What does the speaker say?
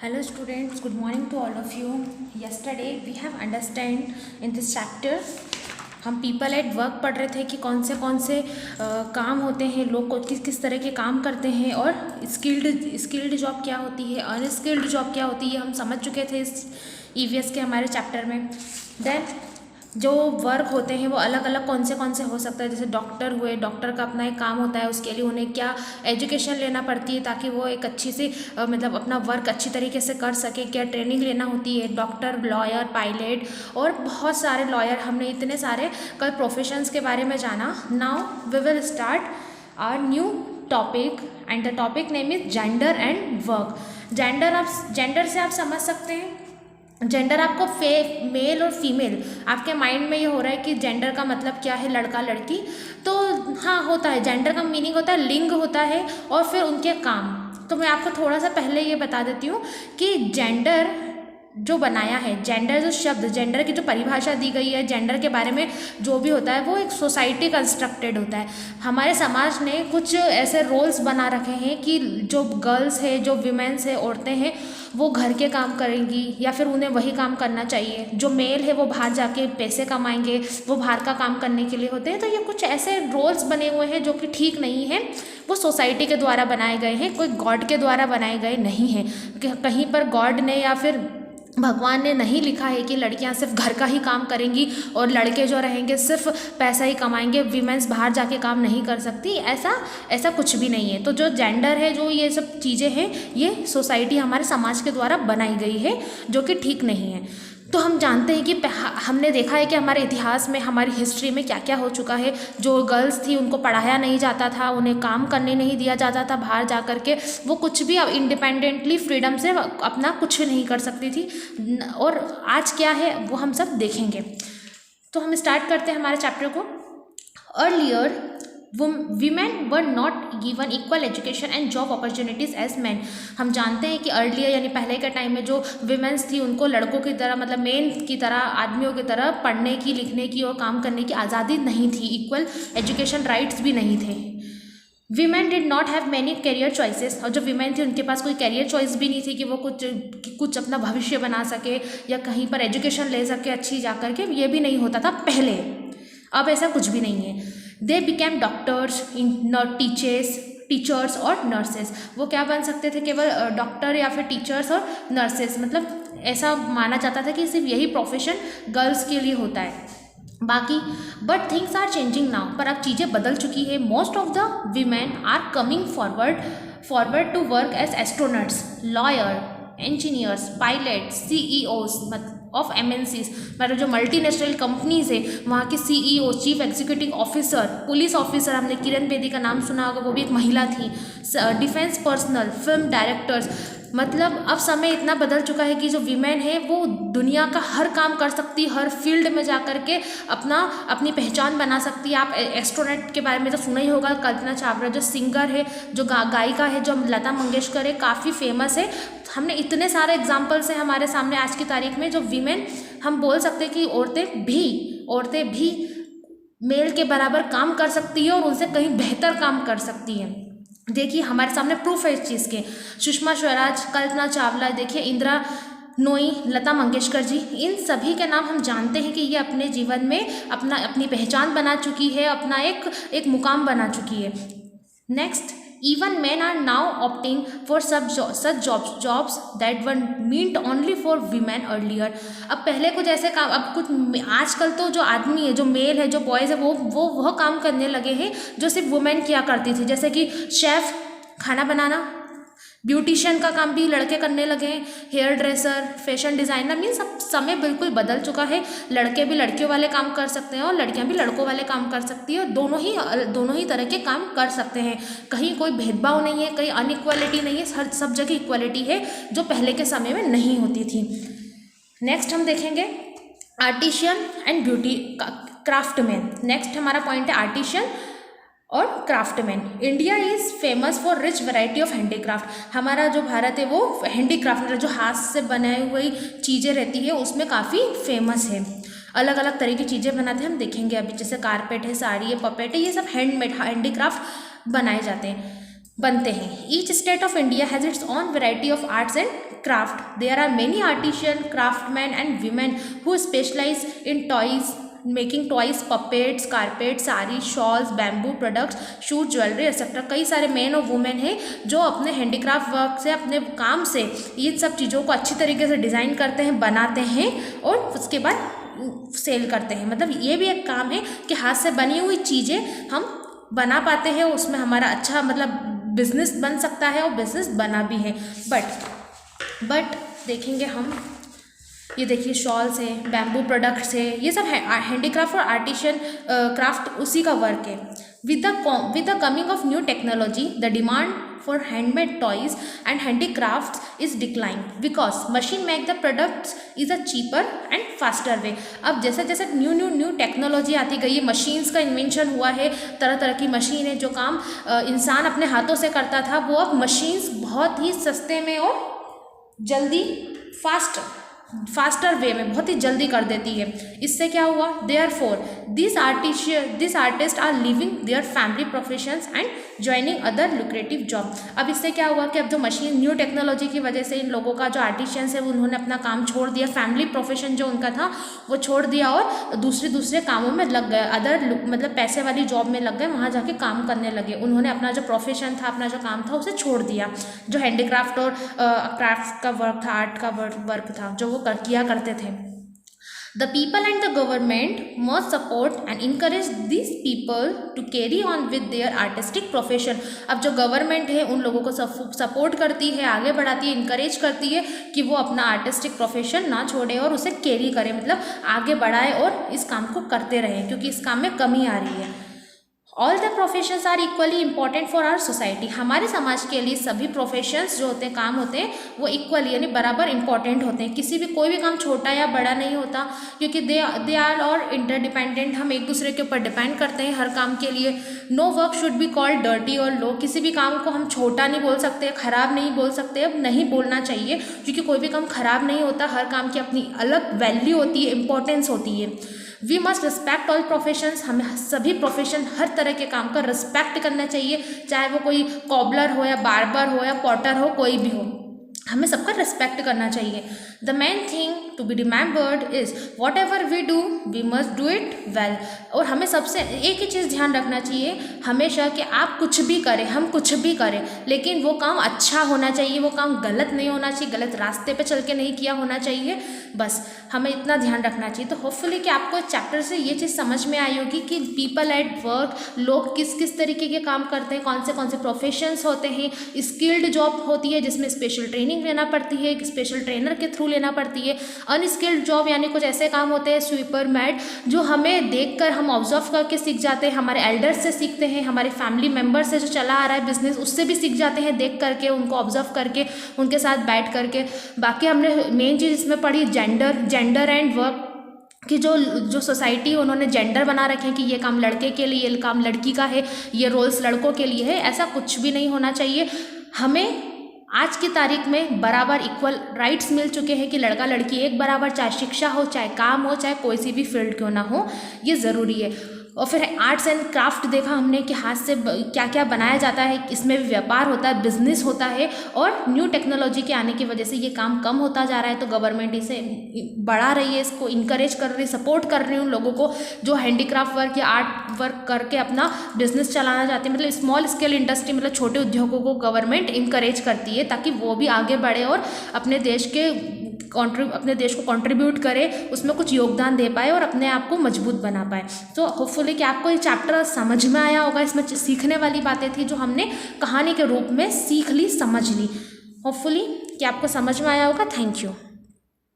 Hello students, good morning to all of you. Yesterday we have understand in this chapter हम people at work पढ़ रहे थे कि कौन से काम होते हैं, लोग को किस किस तरह के काम करते हैं और स्किल्ड जॉब क्या होती है, अनस्किल्ड जॉब क्या होती है, हम समझ चुके थे इस ईवीएस के हमारे चैप्टर में। देन जो वर्क होते हैं वो अलग अलग कौन से हो सकता है, जैसे डॉक्टर हुए, डॉक्टर का अपना एक काम होता है, उसके लिए उन्हें क्या एजुकेशन लेना पड़ती है ताकि वो एक अच्छी सी मतलब अपना वर्क अच्छी तरीके से कर सके, क्या ट्रेनिंग लेना होती है। डॉक्टर, लॉयर, पायलट और बहुत सारे लॉयर, हमने इतने सारे कल प्रोफेशंस के बारे में जाना। Now we will start our new topic and the topic name is gender and work. Gender से आप समझ सकते हैं, जेंडर आपको मेल और फीमेल, आपके माइंड में ये हो रहा है कि जेंडर का मतलब क्या है, लड़का लड़की, तो हाँ होता है। जेंडर का मीनिंग होता है लिंग होता है और फिर उनके काम। तो मैं आपको थोड़ा सा पहले ये बता देती हूँ कि जेंडर जो बनाया है, जेंडर जो शब्द, जेंडर की जो परिभाषा दी गई है, जेंडर के बारे में जो भी होता है वो एक सोसाइटी कंस्ट्रक्टेड होता है। हमारे समाज ने कुछ ऐसे रोल्स बना रखे हैं कि जो गर्ल्स है, जो विमेंस है, औरतें हैं, वो घर के काम करेंगी या फिर उन्हें वही काम करना चाहिए। जो मेल है वो बाहर जाके पैसे कमाएंगे, वो बाहर का काम करने के लिए होते हैं। तो ये कुछ ऐसे रोल्स बने हुए हैं जो कि ठीक नहीं है, वो सोसाइटी के द्वारा बनाए गए हैं, कोई गॉड के द्वारा बनाए गए नहीं हैं। कहीं पर गॉड ने या फिर भगवान ने नहीं लिखा है कि लड़कियां सिर्फ घर का ही काम करेंगी और लड़के जो रहेंगे सिर्फ पैसा ही कमाएंगे, वीमेंस बाहर जाके काम नहीं कर सकती, ऐसा कुछ भी नहीं है। तो जो जेंडर है, जो ये सब चीज़ें हैं, ये सोसाइटी हमारे समाज के द्वारा बनाई गई है जो कि ठीक नहीं है। तो हम जानते हैं कि हमने देखा है कि हमारे इतिहास में, हमारी हिस्ट्री में क्या क्या हो चुका है। जो गर्ल्स थी उनको पढ़ाया नहीं जाता था, उन्हें काम करने नहीं दिया जाता था, बाहर जा कर के वो कुछ भी इंडिपेंडेंटली फ्रीडम से अपना कुछ नहीं कर सकती थी। और आज क्या है वो हम सब देखेंगे। तो हम स्टार्ट करते हैं हमारे चैप्टर को। Earlier women were not given equal education and job opportunities as men। हम जानते हैं कि अर्लियर यानी पहले के टाइम में जो विमेंस थी उनको लड़कों की तरह, मतलब मेन की तरह, आदमियों की तरह पढ़ने की, लिखने की और काम करने की आज़ादी नहीं थी, इक्वल एजुकेशन राइट्स भी नहीं थे। Women did not have many career choices, और जो वीमेन थी उनके पास कोई करियर चॉइस भी नहीं थी कि वो कुछ अपना भविष्य बना सके या कहीं पर एजुकेशन ले सके अच्छी जा कर के, ये भी नहीं होता था पहले। अब ऐसा कुछ भी नहीं है। दे बिकेम डॉक्टर्स, टीचर्स और नर्सेस। वो क्या बन सकते थे, केवल डॉक्टर या फिर टीचर्स और नर्सेस, मतलब ऐसा माना जाता था कि सिर्फ यही प्रोफेशन गर्ल्स के लिए होता है बाकी। But things are changing now, पर अब चीज़ें बदल चुकी है। Most of the women are coming forward to work as astronauts, lawyer, engineers, pilot, CEOs of MNCs, मतलब जो मल्टीनेशनल कंपनीज है वहाँ के CEO, chief executive officer, police officer, हमने किरण बेदी का नाम सुना होगा, वो भी एक महिला थी, डिफेंस पर्सनल, फिल्म डायरेक्टर्स। मतलब अब समय इतना बदल चुका है कि जो वीमेन है वो दुनिया का हर काम कर सकती है, हर फील्ड में जा कर के अपनी पहचान बना सकती है। आप एस्ट्रोनॉट के बारे में तो सुना ही होगा, कल्पना चावला जो सिंगर है, जो गायिका है, जो लता मंगेशकर है, काफ़ी फेमस है। हमने इतने सारे एग्जाम्पल्स हैं हमारे सामने आज की तारीख में, जो वीमेन, हम बोल सकते हैं कि औरतें भी मेल के बराबर काम कर सकती है और उनसे कहीं बेहतर काम कर सकती है। देखिए हमारे सामने प्रूफ है इस चीज़ के। सुषमा स्वराज, कल्पना चावला, देखिए इंदिरा नोई, लता मंगेशकर जी, इन सभी के नाम हम जानते हैं कि ये अपने जीवन में अपनी पहचान बना चुकी है, अपना एक मुकाम बना चुकी है। Next, even men are now opting for such jobs that were meant only for women earlier। अब पहले कुछ ऐसे काम, अब कुछ आजकल तो जो आदमी है, जो मेल है, जो बॉयज़ है, वो वह काम करने लगे हैं जो सिर्फ वुमेन किया करती थी, जैसे कि शेफ़, खाना बनाना, ब्यूटिशियन का काम भी लड़के करने लगे हैं, hair dresser, fashion designer. Means अब समय बिल्कुल बदल चुका है। लड़के भी लड़कियों वाले काम कर सकते हैं और लड़कियां भी लड़कों वाले काम कर सकती है, दोनों ही तरह के काम कर सकते हैं। कहीं कोई भेदभाव नहीं है, कहीं अनइक्वालिटी नहीं है, सब जगह इक्वालिटी है, जो पहले के समय में नहीं होती थी। नेक्स्ट हम देखेंगे artisan and beauty craftsman. Next हमारा पॉइंट है आर्टिशियन और craftsman. India is famous for rich variety of handicraft. हमारा जो भारत है वो हैंडीक्राफ्ट, मतलब जो हाथ से बनाई हुई चीज़ें रहती है उसमें काफ़ी फेमस है। अलग अलग तरह की चीज़ें बनाते हैं, हम देखेंगे अभी, जैसे कारपेट है, साड़ी है, पपेट है, ये सब हैंडमेड हैंडीक्राफ्ट बनाए जाते हैं। बनते हैं। Each state of India has its own variety of arts and craft. There are many artisan, craftsman and women who specialise in toys, making toys, puppets, carpet, sari, shawls, bamboo products, shoes, jewellery etcetera. कई सारे main और women हैं जो अपने handicraft work से, अपने काम से इन सब चीज़ों को अच्छी तरीके से डिज़ाइन करते हैं, बनाते हैं और उसके बाद सेल करते हैं. मतलब ये भी एक काम है कि हाथ से बनी हुई चीज़ें हम बना पाते हैं, उसमें हमारा अच्छा मतलब बिजनेस बन सकता है और बिजनेस बना भी है. बट देखेंगे हम, ये देखिए शॉल्स है, बैम्बू प्रोडक्ट्स है, ये सब हैंडीक्राफ्ट और आर्टिशियन क्राफ्ट उसी का वर्क है. With the coming of new technology the demand for handmade toys and handicrafts is decline because machine make the products is a cheaper and faster way. अब जैसे जैसे न्यू टेक्नोलॉजी आती गई है, machines का इन्वेंशन हुआ है, तरह तरह की मशीन है, जो काम इंसान अपने हाथों से करता था वो अब मशीन्स बहुत ही सस्ते में और जल्दी फास्टर वे में बहुत ही जल्दी कर देती है. इससे क्या हुआ, therefore this artist are leaving their family professions and joining other lucrative job. अब इससे क्या हुआ कि अब जो मशीन न्यू टेक्नोलॉजी की वजह से इन लोगों का जो आर्टिशियंस है उन्होंने अपना काम छोड़ दिया, फैमिली प्रोफेशन जो उनका था वो छोड़ दिया और दूसरे कामों में लग गए, अदर मतलब पैसे वाली जॉब में लग गए, वहाँ जाके काम करने लगे. उन्होंने अपना जो प्रोफेशन था, अपना जो काम था उसे छोड़ दिया. जो हैंडीक्राफ्ट और क्राफ्ट का वर्क था, आर्ट का वर्क था, जो वो किया करते थे. The people and the government must support and encourage these people to carry on with their artistic profession. अब जो गवर्नमेंट है उन लोगों को सपोर्ट करती है, आगे बढ़ाती है, इंकरेज करती है कि वो अपना आर्टिस्टिक प्रोफेशन ना छोड़े और उसे कैरी करे, मतलब आगे बढ़ाए और इस काम को करते रहे, क्योंकि इस काम में कमी आ रही है. All the professions are equally important for our society. हमारे समाज के लिए सभी प्रोफेशंस जो होते हैं, काम होते हैं, वो इक्वली यानी बराबर इंपॉर्टेंट होते हैं. किसी भी कोई भी काम छोटा या बड़ा नहीं होता, क्योंकि दे आर और इंटरडिपेंडेंट. हम एक दूसरे के ऊपर डिपेंड करते हैं हर काम के लिए. No work should be called dirty और लो. किसी भी काम को हम छोटा नहीं बोल सकते, खराब नहीं बोल सकते, अब नहीं बोलना चाहिए, क्योंकि कोई भी काम खराब नहीं होता. हर काम की अपनी अलग वैल्यू होती है, इंपॉर्टेंस होती है. We must respect all professions. हमें सभी प्रोफेशन, हर तरह के काम का रिस्पेक्ट करना चाहिए, चाहे वो कोई कॉबलर हो या बार्बर हो या पॉटर हो, कोई भी हो, हमें सबका रिस्पेक्ट करना चाहिए. The main thing to be remembered is whatever we do we must do it well. और हमें सबसे एक ही चीज़ ध्यान रखना चाहिए हमेशा कि आप कुछ भी करें, हम कुछ भी करें, लेकिन वो काम अच्छा होना चाहिए, वो काम गलत नहीं होना चाहिए, गलत रास्ते पे चल के नहीं किया होना चाहिए. बस हमें इतना ध्यान रखना चाहिए. तो होपफुली कि आपको इस चैप्टर से ये चीज़ समझ में आई होगी कि पीपल एट वर्क, लोग किस किस तरीके के काम करते हैं, कौन से प्रोफेशंस होते हैं. स्किल्ड जॉब होती है जिसमें स्पेशल ट्रेनिंग लेना पड़ती है, स्पेशल ट्रेनर के थ्रू लेना पड़ती है. अनस्किल्ड जॉब यानी कुछ ऐसे काम होते हैं, स्वीपर, मैड, जो हमें देखकर हम ऑब्जर्व करके सीख जाते हैं, हमारे एल्डर्स से सीखते हैं, हमारे फैमिली मेम्बर से जो चला आ रहा है बिजनेस उससे भी सीख जाते हैं, देख करके, उनको ऑब्जर्व करके, उनके साथ बैठ करके. बाकी हमने मेन चीज़ इसमें पढ़ी जेंडर एंड वर्क कि जो सोसाइटी उन्होंने जेंडर बना रखे हैं कि ये काम लड़के के लिए, ये काम लड़की का है, ये रोल्स लड़कों के लिए है. ऐसा कुछ भी नहीं होना चाहिए. हमें आज की तारीख में बराबर इक्वल राइट्स मिल चुके हैं कि लड़का लड़की एक बराबर, चाहे शिक्षा हो, चाहे काम हो, चाहे कोई सी भी फील्ड क्यों ना हो, ये ज़रूरी है. और फिर आर्ट्स एंड क्राफ्ट देखा हमने कि हाथ से क्या क्या बनाया जाता है, इसमें भी व्यापार होता है, बिजनेस होता है. और न्यू टेक्नोलॉजी के आने की वजह से ये काम कम होता जा रहा है, तो गवर्नमेंट इसे बढ़ा रही है, इसको इंकरेज कर रही है, सपोर्ट कर रही है उन लोगों को जो हैंडीक्राफ्ट वर्क या आर्ट वर्क करके अपना बिजनेस चलाना चाहते हैं. मतलब स्मॉल स्केल इंडस्ट्री, मतलब छोटे उद्योगों को गवर्नमेंट इंकरेज करती है ताकि वो भी आगे बढ़े और अपने देश को कंट्रीब्यूट करे, उसमें कुछ योगदान दे पाए और अपने आप को मजबूत बना पाए. तो होपफुली कि आपको ये चैप्टर समझ में आया होगा. इसमें सीखने वाली बातें थी जो हमने कहानी के रूप में सीख ली, समझ ली. होपफुली कि आपको समझ में आया होगा. Thank you.